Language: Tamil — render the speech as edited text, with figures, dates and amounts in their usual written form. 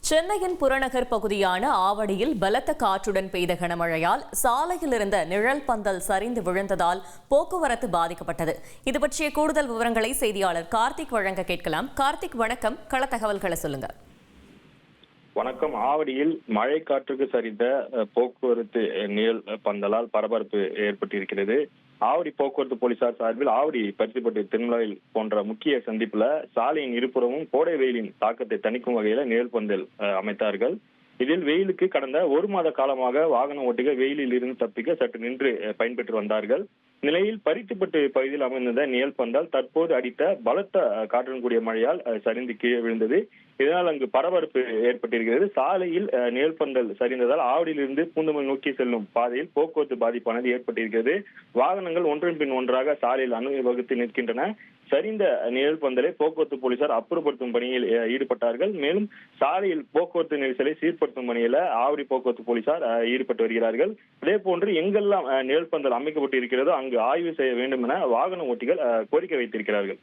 சென்னையின் புறநகர் பகுதியான ஆவடியில் பலத்த காற்றுடன் பெய்த கனமழையால் சாலையில் இருந்த நிழல் பந்தல் சரிந்து விழுந்ததால் போக்குவரத்து பாதிக்கப்பட்டது. இது பற்றிய கூடுதல் விவரங்களை செய்தியாளர் கார்த்திக் வழங்க கேட்கலாம். கார்த்திக், வணக்கம். கள தகவல்களை சொல்லுங்க. வணக்கம். ஆவடியில் மழை காற்றுக்கு சரிந்த போக்குவரத்து நிழல் பந்தலால் பரபரப்பு ஏற்பட்டிருக்கிறது. ஆவடி போக்குவரத்து போலீசார் சார்பில் ஆவடி பருத்திப்பட்டு திருமலையில் போன்ற முக்கிய சந்திப்புல சாலையின் இருபுறமும் கோடை வெயிலின் தாக்கத்தை தணிக்கும் வகையில நிழல் பந்தல் அமைத்தார்கள். இதில் வெயிலுக்கு கடந்த ஒரு மாத காலமாக வாகன ஓட்டிகள் வெயிலில் இருந்து தப்பிக்க சற்று நின்று பயன்பெற்று வந்தார்கள். நிலையில் பருத்திப்பட்டு பகுதியில் அமைந்திருந்த நிழல் பந்தல் தற்போது அடித்த பலத்த காற்றுடன் கூடிய மழையால் சரிந்து கீழே விழுந்தது. இதனால் அங்கு பரபரப்பு ஏற்பட்டிருக்கிறது. சாலையில் நிழல் பந்தல் சரிந்ததால் ஆவடியிலிருந்து பூந்தமல்லி நோக்கி செல்லும் பாதையில் போக்குவரத்து பாதிப்பானது ஏற்பட்டிருக்கிறது. வாகனங்கள் ஒன்றன் பின் ஒன்றாக சாலையில் அணிவகுத்து நிற்கின்றன. சரிந்த நிழல் பந்தலை போக்குவரத்து போலீசார் அப்புறப்படுத்தும் பணியில் ஈடுபட்டார்கள். மேலும் சாலையில் போக்குவரத்து நெரிசலை சீர்படுத்தும் பணியில ஆவடி போக்குவரத்து போலீசார் ஈடுபட்டு வருகிறார்கள். அதே போன்று எங்கெல்லாம் நிழல் பந்தல் அமைக்கப்பட்டு இருக்கிறதோ அங்கு ஆய்வு செய்ய வேண்டும் என வாகன ஓட்டிகள் கோரிக்கை வைத்திருக்கிறார்கள்.